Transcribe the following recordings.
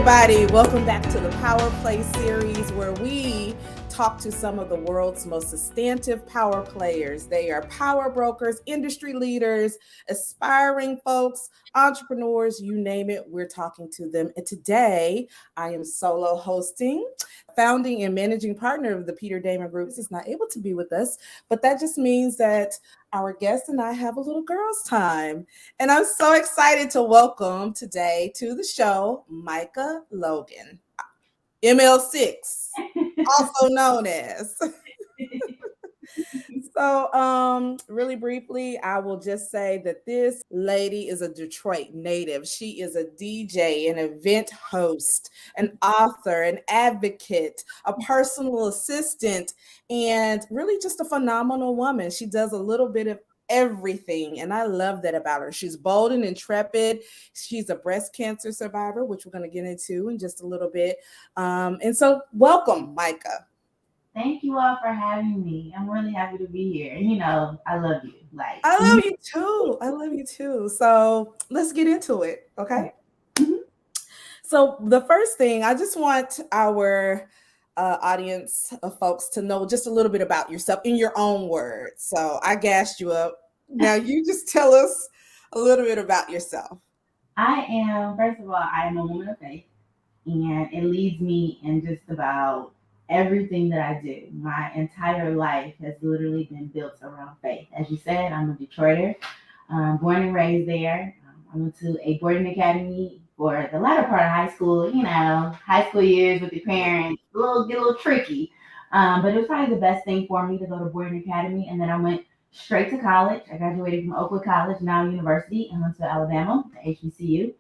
everybody. Welcome back to the PowerPlay series where we talk to some of the world's most substantive power players. They are power brokers, industry leaders, aspiring folks, entrepreneurs, you name it, we're talking to them. And today I am solo hosting. Founding and managing partner of the Peter Damon Group is not able to be with us, but that just means that our guest and I have a little girls' time. And I'm so excited to welcome today to the show, Micha Logan, ML6, also known as. So really briefly, I will just say that this lady is a Detroit native. She is a DJ, an event host, an author, an advocate, a personal assistant, and really just a phenomenal woman. She does a little bit of everything, and I love that about her. She's bold and intrepid. She's a breast cancer survivor, which we're going to get into in just a little bit. And so welcome, Micha. Thank you all for having me. I'm really happy to be here. And I love you. I love you too. I love you too. So let's get into it. Okay. Mm-hmm. So the first thing, I just want our audience of folks to know just a little bit about yourself in your own words. So I gassed you up. Now you just tell us a little bit about yourself. First of all, I am a woman of faith, and it leads me in just about everything that I do. My entire life has literally been built around faith. As you said, I'm a Detroiter, born and raised there. I went to a boarding academy for the latter part of high school. High school years with your parents, get a little tricky. But it was probably the best thing for me to go to boarding academy. And then I went straight to college. I graduated from Oakwood College, now university, and went to Alabama, the HBCU.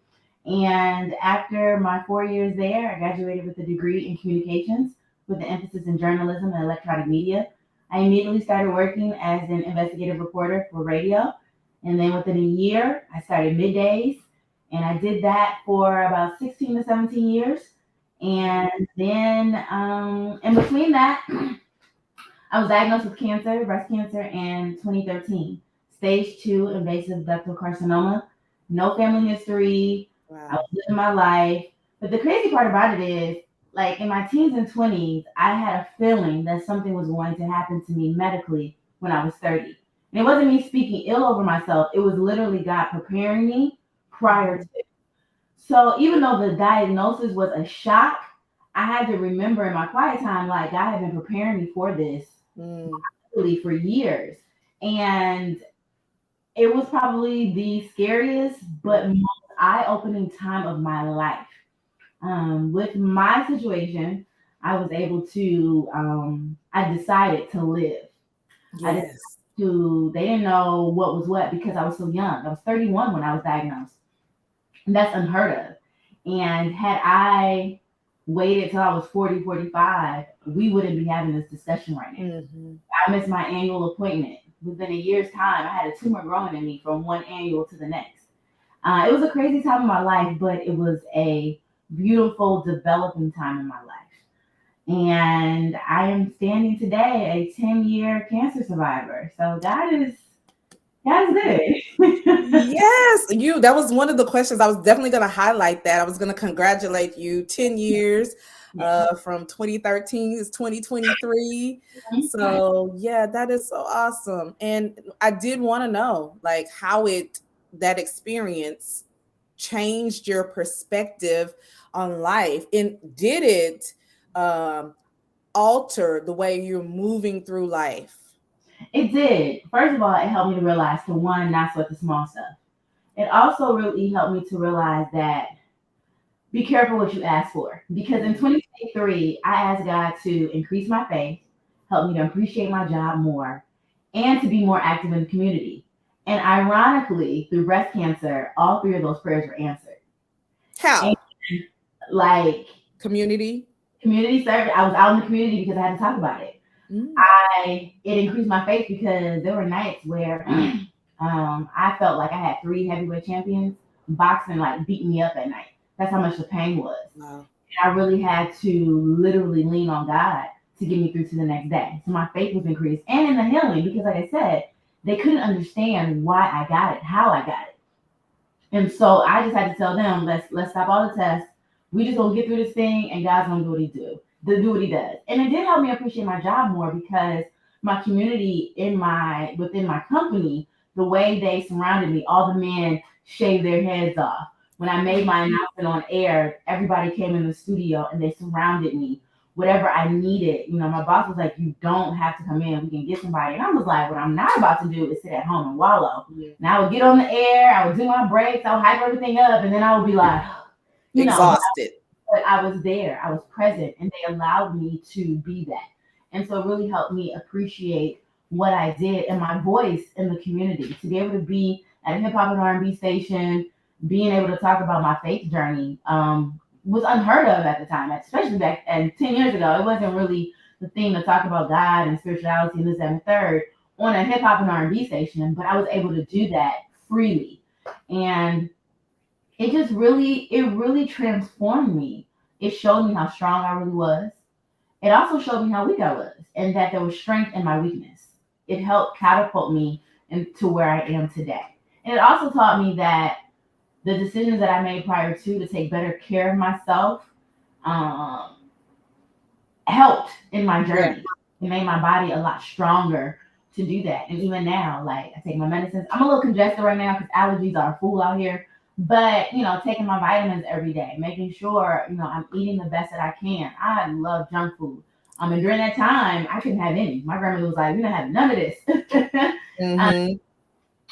And after my 4 years there, I graduated with a degree in communications with an emphasis in journalism and electronic media. I immediately started working as an investigative reporter for radio. And then within a year, I started middays. And I did that for about 16 to 17 years. And then in between that, I was diagnosed with cancer, breast cancer, in 2013. Stage 2 invasive ductal carcinoma. No family history. Wow. I was living my life. But the crazy part about it is, like in my teens and 20s, I had a feeling that something was going to happen to me medically when I was 30. And it wasn't me speaking ill over myself. It was literally God preparing me prior to. So even though the diagnosis was a shock, I had to remember in my quiet time, like God had been preparing me for this really for years. And it was probably the scariest but most eye-opening time of my life. With my situation, I was able to, I decided to live. Yes. They didn't know what was what because I was so young. I was 31 when I was diagnosed. And that's unheard of. And had I waited till I was 40, 45, we wouldn't be having this discussion right now. Mm-hmm. I missed my annual appointment. Within a year's time, I had a tumor growing in me from one annual to the next. It was a crazy time in my life, but it was a beautiful developing time in my life. And I am standing today a 10-year cancer survivor. So God is good. Yes, that was one of the questions. I was definitely going to highlight that. I was going to congratulate you. 10 years from 2013 is 2023. So yeah, that is so awesome. And I did want to know like how that experience changed your perspective on life, and did it alter the way you're moving through life? It did. First of all, it helped me to realize to one, not sweat the small stuff. It also really helped me to realize that be careful what you ask for. Because in 2023, I asked God to increase my faith, help me to appreciate my job more, and to be more active in the community. And ironically, through breast cancer, all three of those prayers were answered. How? And, like community service. I was out in the community because I had to talk about it. It increased my faith because there were nights where I felt like I had 3 heavyweight champions boxing, like beating me up at night. That's how much the pain was. Wow. And I really had to literally lean on God to get me through to the next day. So my faith was increased, and in the healing, because like I said, they couldn't understand why I got it, how I got it. And so I just had to tell them, let's stop all the tests. We just gonna get through this thing, and God's gonna do what he does. And it did help me appreciate my job more because my community within my company, the way they surrounded me, all the men shaved their heads off. When I made my announcement on air, everybody came in the studio and they surrounded me. Whatever I needed, my boss was like, "You don't have to come in. We can get somebody." And I was like, "What I'm not about to do is sit at home and wallow." Yeah. And I would get on the air, I would do my breaks, I would hype everything up, and then I would be like, exhausted. But I was there, I was present, and they allowed me to be that. And so it really helped me appreciate what I did and my voice in the community. To be able to be at a hip hop and R&B station, being able to talk about my faith journey was unheard of at the time, especially back and 10 years ago. It wasn't really the thing to talk about God and spirituality and this, that, and the third on a hip hop and R&B station, but I was able to do that freely. And it really transformed me. It showed me how strong I really was. It also showed me how weak I was and that there was strength in my weakness. It helped catapult me into where I am today. And it also taught me that the decisions that I made prior to take better care of myself helped in my journey. Yeah. It made my body a lot stronger to do that. And even now, like I take my medicines. I'm a little congested right now because allergies are a fool out here. But, taking my vitamins every day, making sure, I'm eating the best that I can. I love junk food. And during that time, I couldn't have any. My grandmother was like, "We're not having none of this."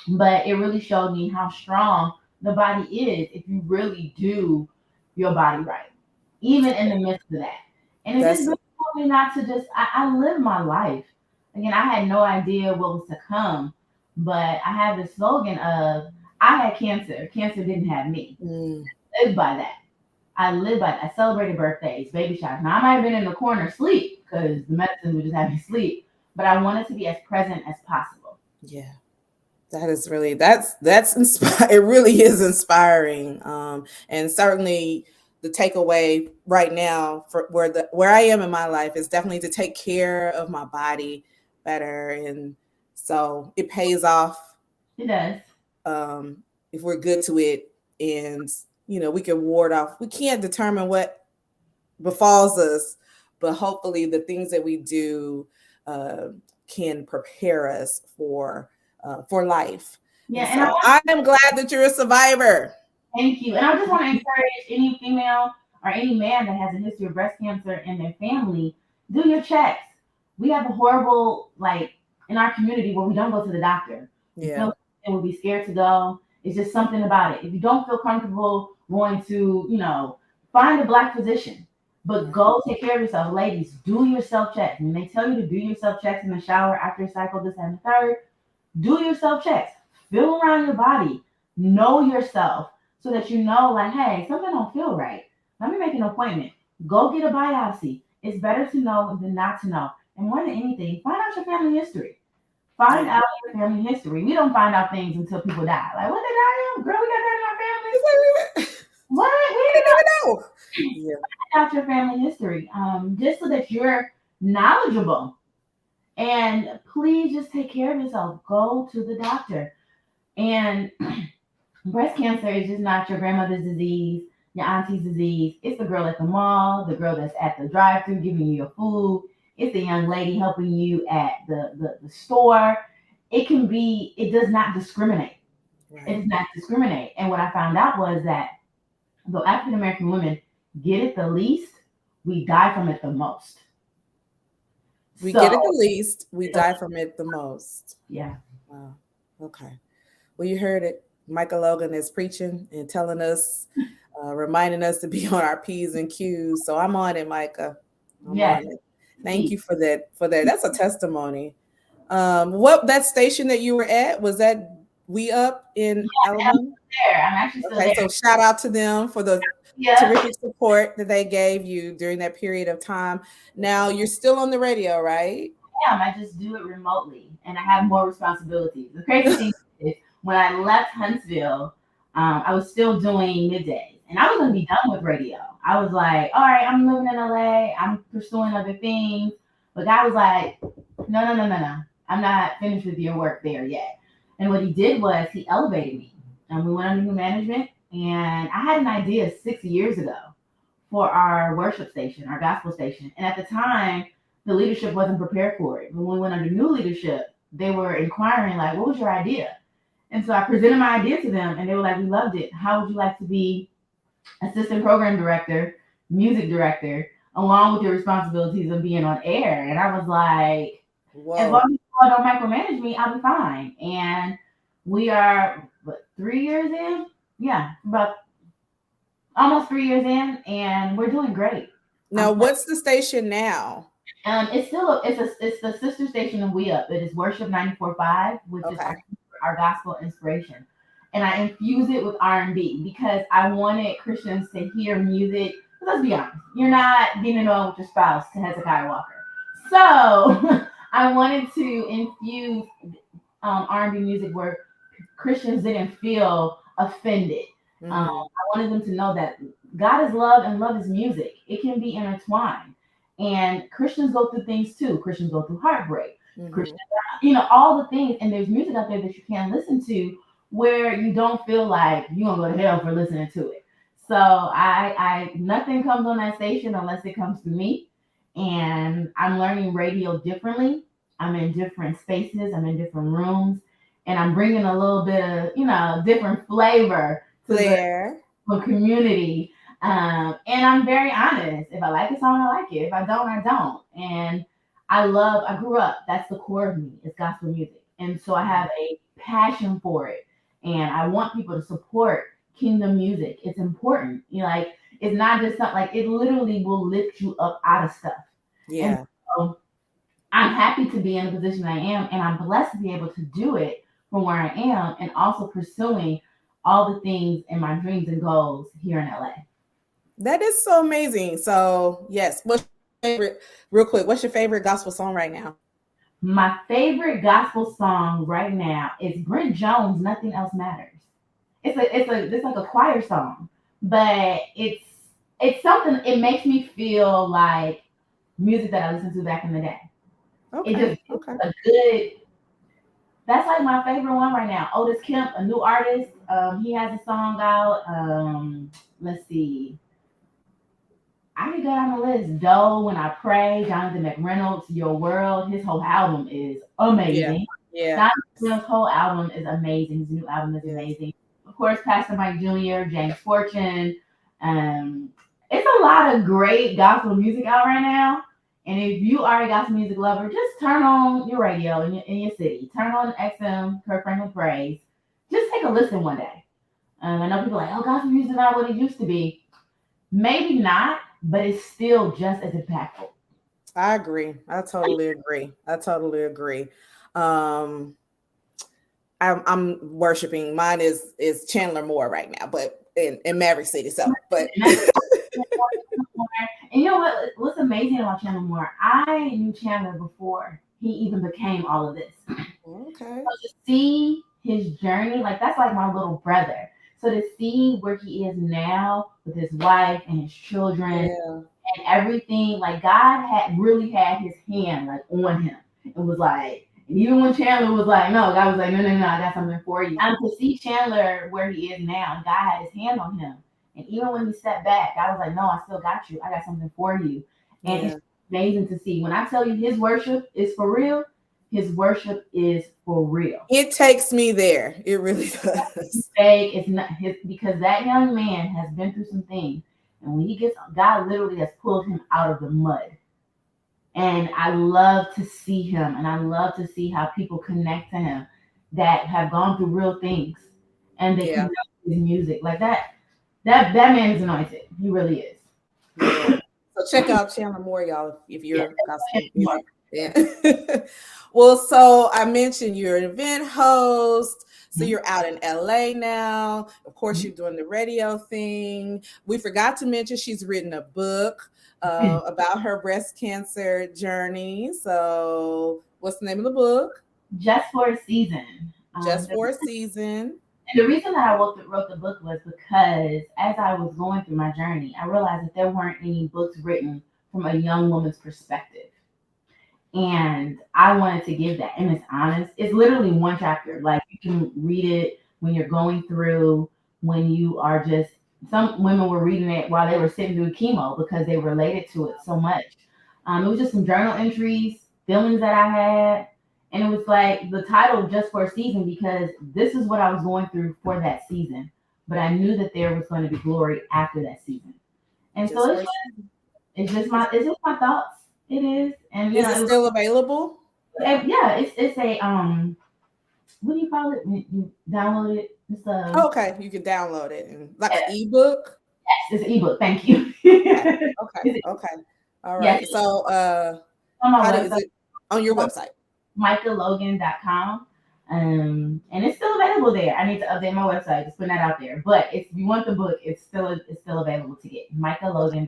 But it really showed me how strong the body is if you really do your body right, even in the midst of that. And it just really helped me not to just, I lived my life. Again, I had no idea what was to come, but I have the slogan of, I had cancer. Cancer didn't have me. I lived by that. I celebrated birthdays, baby showers. Now, I might have been in the corner asleep because the medicine would just have me sleep, but I wanted to be as present as possible. Yeah. That is really, that's it really is inspiring. And certainly the takeaway right now for where I am in my life is definitely to take care of my body better. And so it pays off. It does. If we're good to it, and we can ward off. We can't determine what befalls us, but hopefully the things that we do can prepare us for life. Yeah, and so I am glad that you're a survivor. Thank you. And I just want to encourage any female or any man that has a history of breast cancer in their family, do your checks. We have a horrible, in our community where we don't go to the doctor. Yeah. And we'll be scared to go. It's just something about it. If you don't feel comfortable going to, find a Black physician, but go take care of yourself. Ladies, do your self-checks. When they tell you to do your self-checks in the shower after a cycle, this and the third, do your self-checks. Feel around your body. Know yourself so that hey, something don't feel right. Let me make an appointment. Go get a biopsy. It's better to know than not to know. And more than anything, find out your family history. Find out your family history. We don't find out things until people die. Like, what they die of? Girl, we got that in our family. What? We didn't even know. Yeah. Find out your family history. Just so that you're knowledgeable. And please just take care of yourself. Go to the doctor. And breast cancer is just not your grandmother's disease, your auntie's disease. It's the girl at the mall, the girl that's at the drive-thru giving you your food. It's the young lady helping you at the store. It does not discriminate. Right. It does not discriminate. And what I found out was that though African American women get it the least, we die from it the most. We get it the least, we die from it the most. Yeah. Wow. Okay. Well, you heard it. Micha Logan is preaching and telling us, reminding us to be on our P's and Q's. So I'm on it, Micha. Yeah. Thank you for that. That's a testimony. What that station that you were at, was that We Up in Alabama? I'm actually still there. So shout out to them for the terrific support that they gave you during that period of time. Now you're still on the radio, right? Yeah, I just do it remotely, and I have more responsibilities. The crazy thing is, when I left Huntsville, I was still doing middays, and I was going to be done with radio. I was like, all right, I'm living in LA. I'm pursuing other things. But God was like, no. I'm not finished with your work there yet. And what he did was he elevated me. And we went under new management. And I had an idea 6 years ago for our worship station, our gospel station. And at the time, the leadership wasn't prepared for it. When we went under new leadership, they were inquiring, like, what was your idea? And so I presented my idea to them, and they were like, we loved it. How would you like to be assistant program director, music director, along with your responsibilities of being on air? And I was like, as long as you don't micromanage me, I'll be fine. And we are, 3 years in? Yeah, about almost 3 years in, and we're doing great. Now, what's the station now? It's still it's the sister station of We Up. It is Worship 94.5, which is our gospel inspiration. And I infuse it with R&B because I wanted Christians to hear music. Let's be honest, you're not getting along with your spouse to Hezekiah Walker. So I wanted to infuse R&B music where Christians didn't feel offended. I wanted them to know that God is love and love is music. It can be intertwined. And Christians go through things too. Christians go through heartbreak. Christians, all the things. And there's music out there that you can listen to where you don't feel like you're going to go to hell for listening to it. So I nothing comes on that station unless it comes to me. And I'm learning radio differently. I'm in different spaces. I'm in different rooms. And I'm bringing a little bit of, different flavor to the community. And I'm very honest. If I like a song, I like it. If I don't, I don't. And I grew up, that's the core of me, it's gospel music. And so I have a passion for it. And I want people to support kingdom music. It's important. It's not just something, like, it literally will lift you up out of stuff. Yeah. And so I'm happy to be in the position I am, and I'm blessed to be able to do it from where I am, and also pursuing all the things and my dreams and goals here in LA. That is so amazing. So yes, what's your favorite gospel song right now? My favorite gospel song right now is Brent Jones' "Nothing Else Matters." It's like a choir song, but it's something. It makes me feel like music that I listened to back in the day. It's a good. That's like my favorite one right now. Otis Kemp, a new artist. He has a song out. Let's see. I could go down the list. Doe, When I Pray, Jonathan McReynolds, Your World. His whole album is amazing. Yeah. Jonathan McReynolds' whole album is amazing. His new album is amazing. Of course, Pastor Mike Jr., James Fortune. It's a lot of great gospel music out right now. And if you are a gospel music lover, just turn on your radio in your city. Turn on XM, Kirk Franklin Praise. Just take a listen one day. I know people are like, oh, gospel music is not what it used to be. Maybe not, but it's still just as impactful. I agree. I totally agree. I'm worshiping. Mine is Chandler Moore right now, but in Maverick City. So, but and you know what's amazing about Chandler Moore? I knew Chandler before he even became all of this. Okay. So to see his journey, like, that's like my little brother. So to see where he is now with his wife and his children and everything, like, God really had his hand, like, on him. It was like, and even when Chandler was like, no, God was like, no, I got something for you. And to see Chandler where he is now, God had his hand on him. And even when he stepped back, God was like, no, I still got you. I got something for you. And it's amazing to see. When I tell you his worship is for real, his worship is for real. It takes me there. It really does. It's not his, because that young man has been through some things. And when he gets, God literally has pulled him out of the mud. And I love to see him. And I love to see how people connect to him that have gone through real things. And they connect with his music. Like that man is anointed. He really is. Yeah. So check out Chandler Moore, y'all, if you're gospel music. Yeah. Well, so I mentioned you're an event host. So you're out in LA now. Of course, you're doing the radio thing. We forgot to mention she's written a book about her breast cancer journey. So what's the name of the book? Just for a Season. Just for a Season. And the reason that I wrote the book was because as I was going through my journey, I realized that there weren't any books written from a young woman's perspective. And I wanted to give that. And it's honest. It's literally one chapter. Like, you can read it when you're going through, when you are just some women were reading it while they were sitting through chemo because they related to it so much. It was just some journal entries, feelings that I had, and it was like the title just for a season because this is what I was going through for that season. But I knew that there was going to be glory after that season, and Just so for it's just my thoughts. It is, and is it still available? yeah, it's a what do you call it? When you download it, it's a Okay, you can download it and like an ebook. yes, it's an ebook. Thank you. Okay, okay, okay. All Yes, right. So on my how is website, it on your website? MichaLogan.com. And it's still available there. I need to update my website, just putting that out there. But if you want the book, it's still available to get. MichaLogan.com.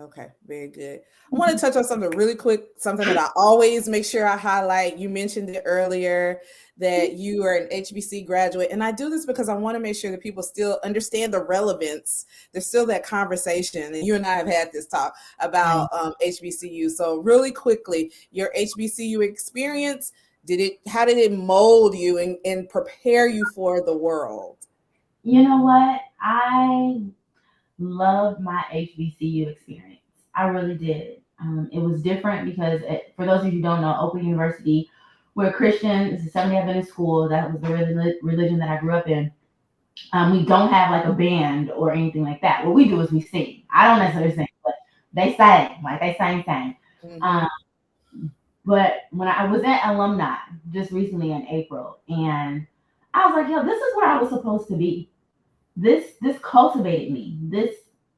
Okay, very good. I want to touch on something really quick, something that I always make sure I highlight. You mentioned it earlier that you are an HBC graduate, and I do this because I want to make sure that people still understand the relevance. There's still that conversation, and you and I have had this talk about HBCU. So, really quickly, your HBCU experience, how did it mold you and prepare you for the world? You know what? I loved my HBCU experience. I really did. It was different because, for those of you who don't know, Oakland University, we're Christian. It's a Seventh-day Adventist school. That was the religion that I grew up in. We don't have like a band or anything like that. What we do is we sing. I don't necessarily sing, but they sang. Like they sang. Mm-hmm. But when I was at alumni just recently in April, and I was like, yo, this is where I was supposed to be. This cultivated me. This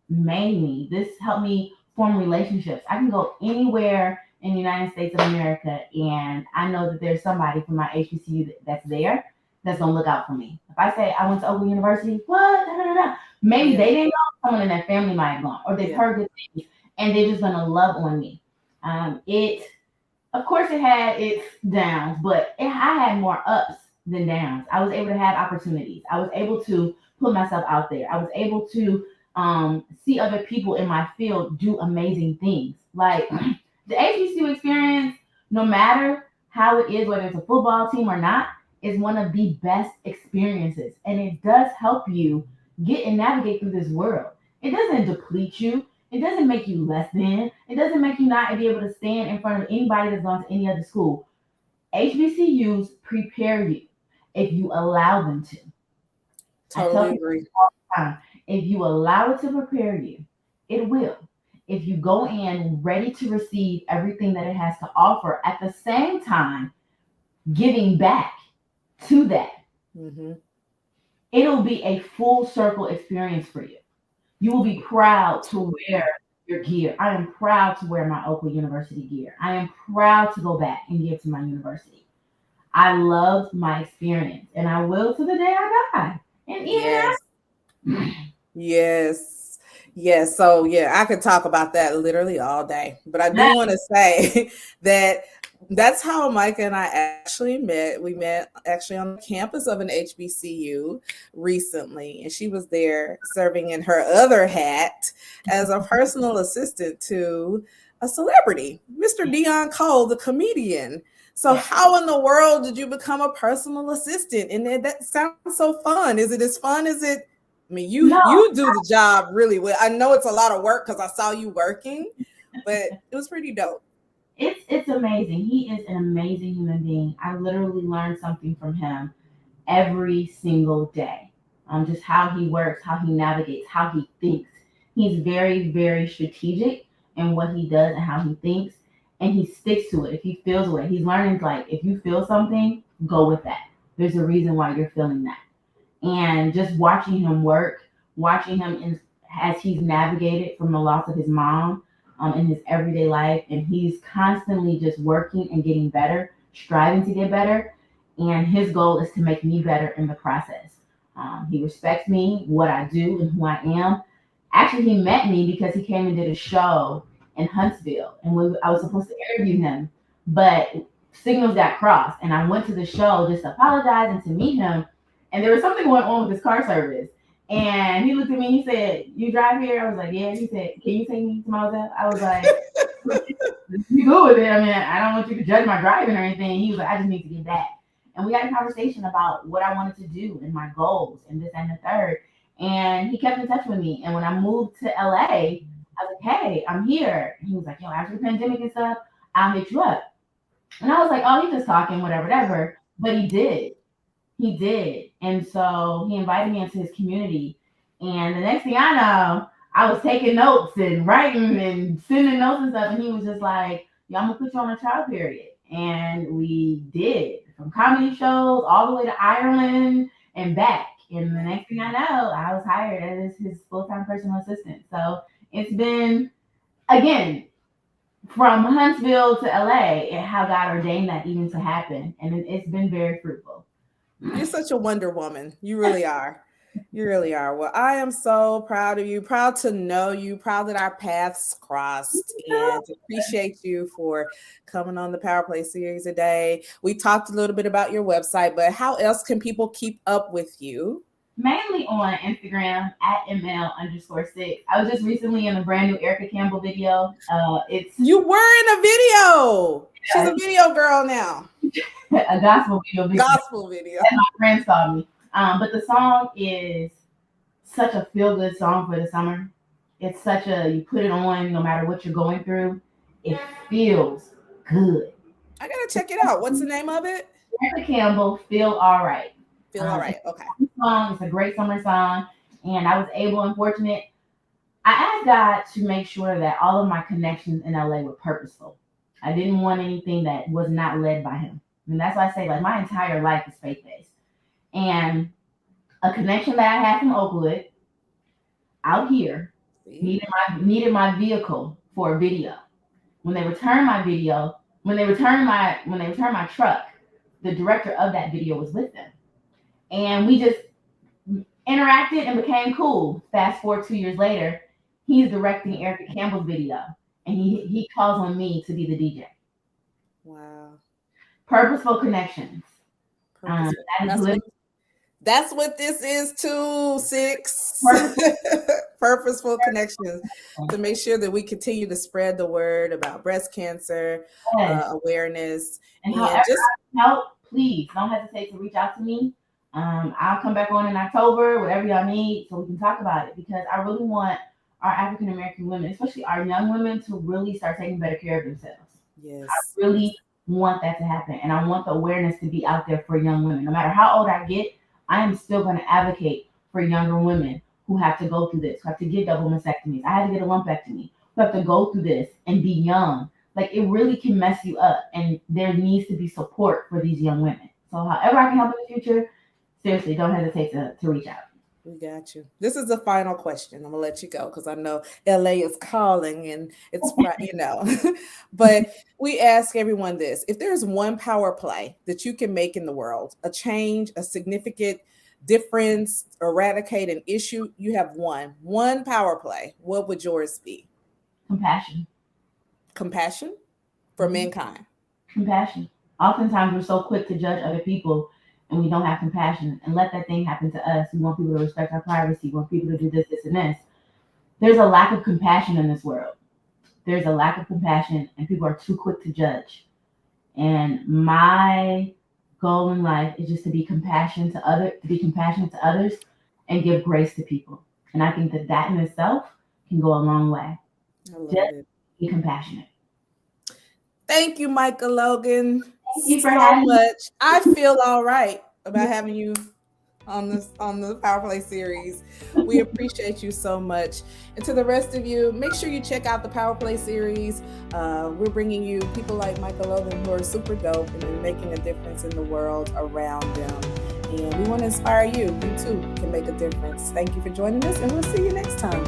made me. This helped me form relationships. I can go anywhere in the United States of America, and I know that there's somebody from my HBCU that's there that's gonna look out for me. If I say I went to Oakland University, what? Da, da, da, da. Maybe they didn't know, someone in their family might have gone, or they've heard good things, and they're just gonna love on me. It, of course, it had its downs, but I had more ups than downs. I was able to have opportunities. I was able to put myself out there. I was able to see other people in my field do amazing things. Like the HBCU experience, no matter how it is, whether it's a football team or not, is one of the best experiences. And it does help you get and navigate through this world. It doesn't deplete you. It doesn't make you less than. It doesn't make you not be able to stand in front of anybody that's gone to any other school. HBCUs prepare you if you allow them to. Totally agree. All the time, if you allow it to prepare you, it will. If you go in ready to receive everything that it has to offer, at the same time giving back to that, Mm-hmm. it'll be a full circle experience for you. You will be proud to wear your gear. I am proud to wear my Oakland University gear. I am proud to go back and give to my university. I loved my experience, and I will to the day I die. And even Yes. Yes. So yeah, I could talk about that literally all day. But I do want to say that that's how Micah and I actually met. We met actually on the campus of an HBCU recently, and she was there serving in her other hat as a personal assistant to a celebrity, Mr. Deon Cole, the comedian. So how in the world did you become a personal assistant? And that sounds so fun. Is it as fun as it? I mean, you do the job really well. I know it's a lot of work because I saw you working, but it was pretty dope. It's amazing. He is an amazing human being. I literally learned something from him every single day. Just how he works, how he navigates, how he thinks. He's very, very strategic in what he does and how he thinks, and he sticks to it. If he feels a way, he's learning like if you feel something, go with that. There's a reason why you're feeling that. And just watching him work, watching him as he's navigated from the loss of his mom in his everyday life, and he's constantly just working and getting better, striving to get better, and his goal is to make me better in the process. He respects me, what I do, and who I am. Actually, he met me because he came and did a show in Huntsville, and I was supposed to interview him, but signals got crossed, and I went to the show just to apologize and to meet him. And there was something going on with his car service. And he looked at me and he said, "You drive here?" I was like, "Yeah." He said, "Can you take me to my hotel?" I was like, "You go with it. I mean, I don't want you to judge my driving or anything." He was like, "I just need to get back." And we had a conversation about what I wanted to do and my goals and this and the third. And he kept in touch with me. And when I moved to LA, I was like, hey, I'm here. And he was like, yo, after the pandemic and stuff, I'll hit you up. And I was like, oh, he's just talking, whatever. But he did. He did. And so he invited me into his community. And the next thing I know, I was taking notes and writing and sending notes and stuff. And he was just like, yeah, I'm going to put you on a trial period. And we did, from comedy shows all the way to Ireland and back. And the next thing I know, I was hired as his full-time personal assistant. So it's been, again, from Huntsville to LA, and how God ordained that even to happen. And it's been very fruitful. You're such a Wonder Woman. You really are. You really are. Well, I am so proud of you, proud to know you, proud that our paths crossed, and appreciate you for coming on the PowerPlay series today. We talked a little bit about your website, but how else can people keep up with you? Mainly on Instagram at ML_6. I was just recently in a brand new Erica Campbell video. You were in a video. She's a video girl now. A gospel video. Gospel video. And my friend saw me. But the song is such a feel-good song for the summer. It's such you put it on no matter what you're going through. It feels good. I gotta check it out. What's the name of it? Erica Campbell, Feel All Right. Feel All Right. Okay. It's a great summer song. And I was able and fortunate. I asked God to make sure that all of my connections in LA were purposeful. I didn't want anything that was not led by him. And that's why I say, like, my entire life is faith-based. And a connection that I had from Oakwood out here needed my vehicle for a video. When they returned my truck, the director of that video was with them. And we just interacted and became cool. Fast forward 2 years later, he's directing Erica Campbell's video. And he calls on me to be the DJ. Wow. Purposeful connections. That's what this is too, 6. Purposeful connections, to make sure that we continue to spread the word about breast cancer, awareness. And however I can help, please don't hesitate to reach out to me. I'll come back on in October, whatever y'all need, so we can talk about it, because I really want our African American women, especially our young women, to really start taking better care of themselves. Yes. I really want that to happen. And I want the awareness to be out there for young women. No matter how old I get, I am still going to advocate for younger women who have to go through this, who have to get double mastectomies. I had to get a lumpectomy, who have to go through this and be young. Like, it really can mess you up. And there needs to be support for these young women. So however I can help in the future, seriously, don't hesitate to reach out. We got you. This is the final question. I'm gonna let you go because I know LA is calling and it's but we ask everyone this: if there's one power play that you can make in the world, a change, a significant difference, eradicate an issue, you have one power play, what would yours be? Compassion for mankind. Compassion. Oftentimes we're so quick to judge other people and we don't have compassion, and let that thing happen to us. We want people to respect our privacy. We want people to do this, and this. There's a lack of compassion in this world. There's a lack of compassion, and people are too quick to judge. And my goal in life is just to be compassionate to others and give grace to people. And I think that in itself can go a long way. I love it. Be compassionate. Thank you, Micha Logan. Thank you for so much. I feel all right about having you on the PowerPlay series. We appreciate you so much. And to the rest of you, make sure you check out the PowerPlay series. We're bringing you people like Micha Logan who are super dope and making a difference in the world around them. And we want to inspire you. You too can make a difference. Thank you for joining us, and we'll see you next time.